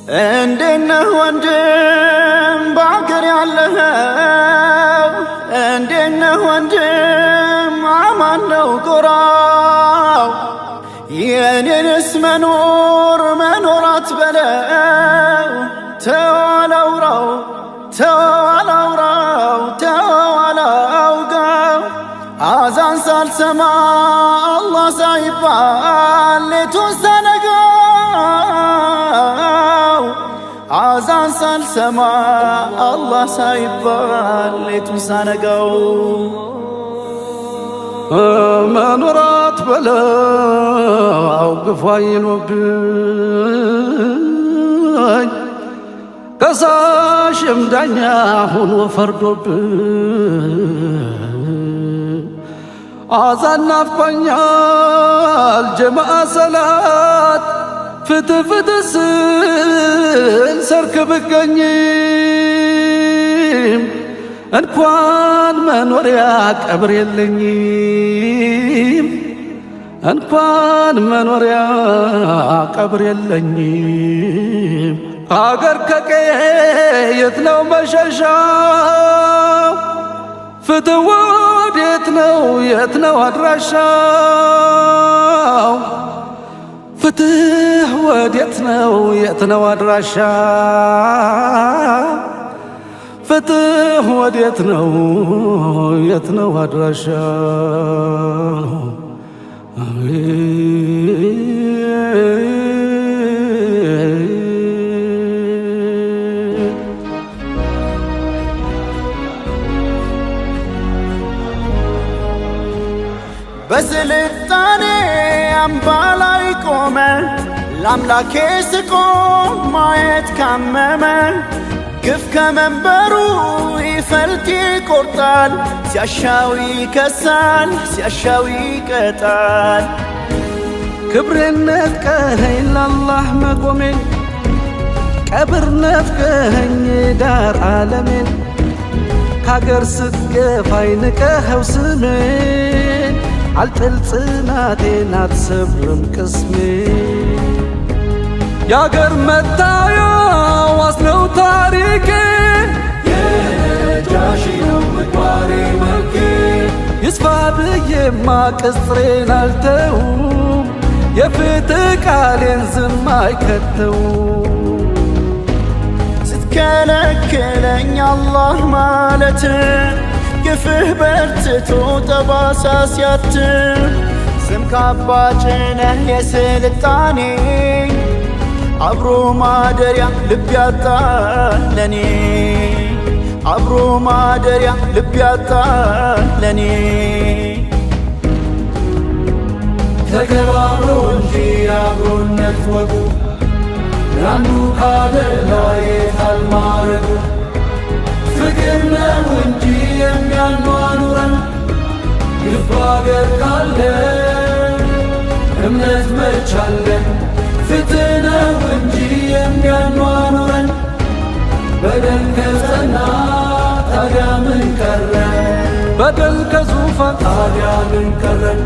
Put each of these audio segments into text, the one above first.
እንዴነህ ወንድም ባገር ያለኸው እንዴነህ ወንድም አማን ነው ጎራው የኔንስ መኖር አትበለው ተው አላውራው አዛን ሳልሰማ አላህ ሳይባል ሌቱን ሳነጋው አዛን ሳልሰማ አላህ ሳይባል ሌቱን ሳነጋው መኖር አትበለው ግፉ አይሎብኝ ከሳሽም ዳኛ ሆኖ ፈርዶብኝ አዛን ናፍቆኛል ጀማዓ ሰላት ፍትህ ስል ሰርክ ብገኝም እንኳን መኖሪያ ቀብር የለኝም እንኳን መኖሪያ ቀብር የለኝም አገር ከቀዬ የት ነው መሸሻው ፍትህ ወዴት ነው የት ነው አድራሻው ፍትህ ወዴት ነው የት ነው አድራሻው ፍትህ ወዴት ነው የት ነው አድራሻው በስልጣኔ አምባ ላይ ቆመ ለአምላኬ ስቆም ማየት ካመመ ግፍ ከመንበሩ ይፈልጥ ይቆርጣል ሲያሻው ይከሳል ሲያሻው ይቀጣል ክብሬን ነጥቀኸኝ ለአላህ መቆሜን ቀብር ነፍቀኸኝ ዳር ዓለሜን ከአገር ስትገፋኝ ንቀኸው ስሜን አልጥል ጽናቴን አትሰብርም ቅስሜን የአገር መታያ ዋስነው ታሪኬ የነጃሺ ነው ምግባሬ መልኬ ይስፋ ብዬማ ቅጽሬን አልተውም የፍትህ ቃሌን ዝም አይከተውም ስትከለክለኝ አላህ ማለት ግፍህ በርትቶ ጠባሳ ሲያትም ስም ካባ ጭነህ የስልጣኔ አብሮ ማደሪያ ልብ ያጣ ለኔ አብሮ ማደሪያ ልብ ያጣ ለኔ ተከባብሮ እንጂ አብሮነት ወጉ ለአንዱ ካደላ የታል ማረጉ ፍቅር ነው እንጂ የሚያኗኑረን ግፍ አገር ካለ እምነት መቻለን ፍትህ ነው እንጂ የሚያኗኑረን በደል ከጸና ታዲያ ምን ቀረን በደል ከዙፋን ታዲያ ምን ቀረን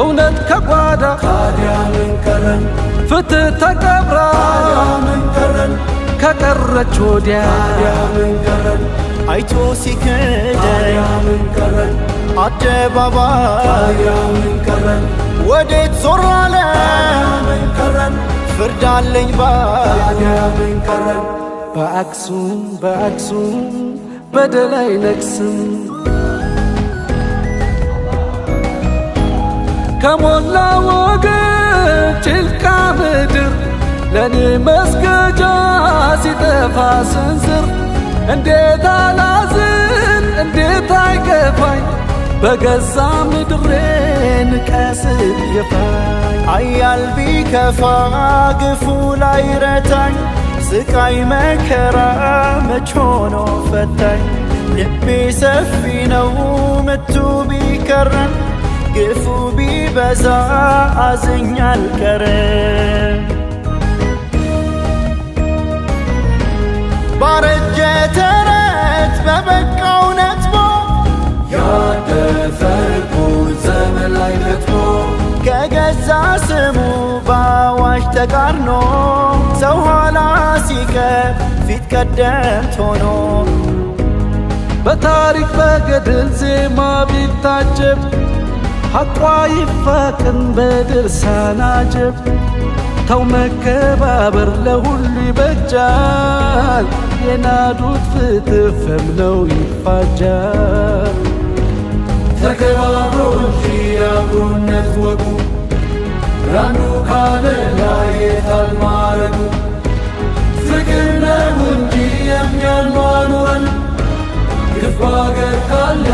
እውነት ከጓዳ ታዲያ ምን ቀረን ፍትህ ተቀብራ ታዲያ ምን ቀረን ከቀረች ወዲያ ታዲያ ምን ቀረን አይቶ ሲክደኝ ምን ቀረን አደባባይ ታዲያ ምን ቀረን ወዴት ዞር አለ ምን ቀረን ፍርድ አለኝ ታዲያ ምን ቀረን በአክሱም በደል አይነግስም ከሞላ ወገን ጭልቃ ምድር ለኔ መስገጃ ሲጠፋ ስንዝር እንዴት አላዝን እንዴት አይከፋኝ በገዛ ምድሬ ንቀስት የፋኝ አያል ቢከፋ ግፉ ላይ ረታኝ ስቃይ መከራ መች ሆኖ ፈታኝ ልቤ ሰፊ ነው ምቱ ቢከረን ግፉ ቢበዛ አዝኛ አልቀረም ባረጀ ተረት በበቃው ነጥቦ ያደፈ ርኩስ ዘመን ላይ ከትሞ ከገዛ ስሙ ባዋሽ ተቃርኖ ሰው ኋላ ሲቀር ፊት ቀደምት ሆኖ በታሪክ በገድል ዜማ ቢታጀብ ሐቋ ይፋቅን በድርሳን አጀብ። ተው መከባበር ለሁሉ ይበጃል፣ የናዱት ፍትህ ፈም ነው ይፋጃል። ተከባብሮ እንጂ የአብሮነት ወጉ ራንዱ ካለ ላየታል ማረጉ። ፍቅር ነው እንጂ የሚያኗኑረን ግፍ አገር ካለ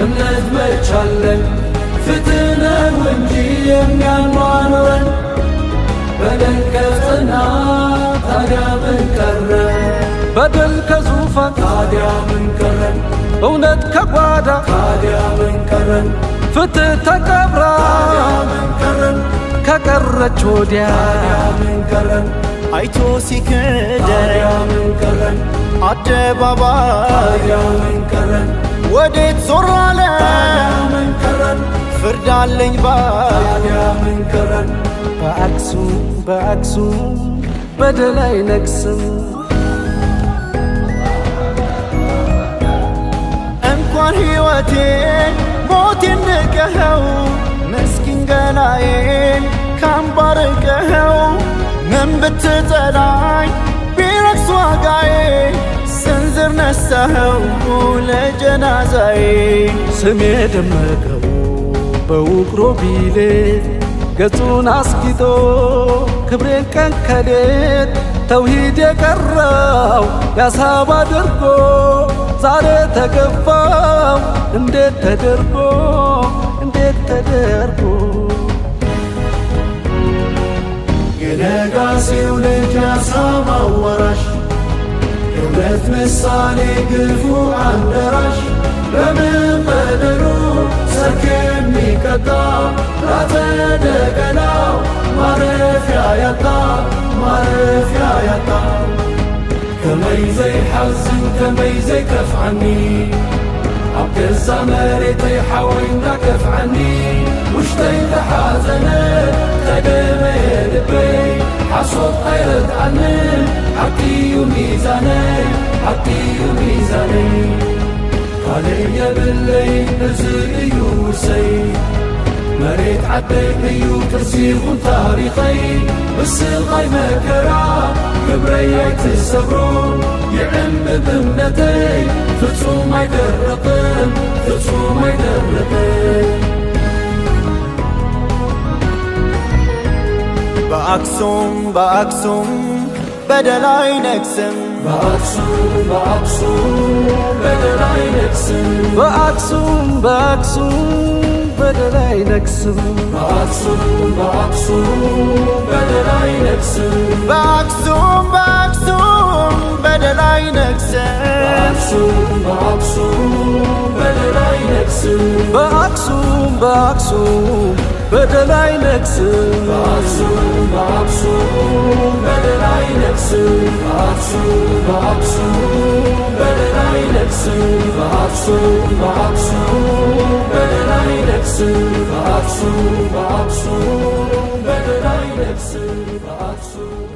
እምነት መቻለን። ፍትህ ነው እንጂ የሚያኗኑረን በደል ከጸና ታዲያ ምን ቀረ? በደል ከዙፋን ታዲያ ምን ቀረን? እውነት ከጓዳ ታዲያ ምን ቀረን? ፍትህ ተቀብራ ታዲያ ምን ቀረን? ከቀረች ወዲያ ታዲያ ምን ቀረን? አይቶ ሲክደን ታዲያ ምን ቀረን? አደባባይ ታዲያ ምን ቀረን? ወዴት ዞር አለ? ታዲያ ምን ቀረን? ፍርድ አለኝ ባይ ታዲያ ምን ቀረን? በአክሱም በአክሱም በደል አይነግስም። እንኳን ሕይወቴን ሞቴን ንቀኸው ምስኪን ገላዬን ካምባርቀኸው ምን ብትጠላኝ ቢረክስ ዋጋዬ ስንዝር ነሳኸው ለጀናዛዬ። ስሜ ደመቀው በውቅሮ ቢሌ ገጹን አስጊጦ ክብሬን ቀን ከሌት ተውሂድ የቀረው ያሳብ አድርጎ ዛሬ ተገፋው እንዴት ተደርጎ እንዴት ተደርጎ። የነጋሴው ልጅ ያሳማው ወራሽ የእውነት ምሳሌ ግፉ አንደራሽ በምን በደሉ ሰርክ የሚቀጣ ላተደገላው ማረፊያ ያጣ ማረፊያ ያጣ። ከመይ ዘይሓዝን ከመይ ዘይከፍዓኒ ኣብ ገዛ መሬተይ ሓወይና ከፍዓኒ ውሽጠይ ተሓዘነ ተደመየ ልበይ ሓሶት ኣይረድዓንን ሓቂዩ ሚዛነይ ሓቂዩ ሚዛነይ። ካልእ የብለይ እዚ እዩ ውርሰይ መሬት ዓደይ እዩ ቅርሲ ይኹን ታሪኸይ ብስቓይ መከራ ክብረይ ኣይትሰብሮ ይዕምብ እምነተይ ፍጹም ኣይደረቕን ፍጹም ኣይደረቕን። በአክሱም በአክሱም በደል አይነግስም። በአክሱም በአክሱም በደል አይነግስም። በአክሱም በአክሱም በደል አይነግስም። በአክሱም በአክሱም በደል አይነግስም። በአክሱም በአክሱም በደል አይነግስም። በአክሱም በአክሱም በደል አይነግስም። በአክሱም በአክሱም በደል አይነግስም። በአክሱም በአክሱም በደል አይነግስም። በአክሱም በአክሱም በደል አይነግስም። በአክሱም በአክሱም በደል አይነግስም። በአክሱም በአክሱም በደል አይነግስም። በአክሱም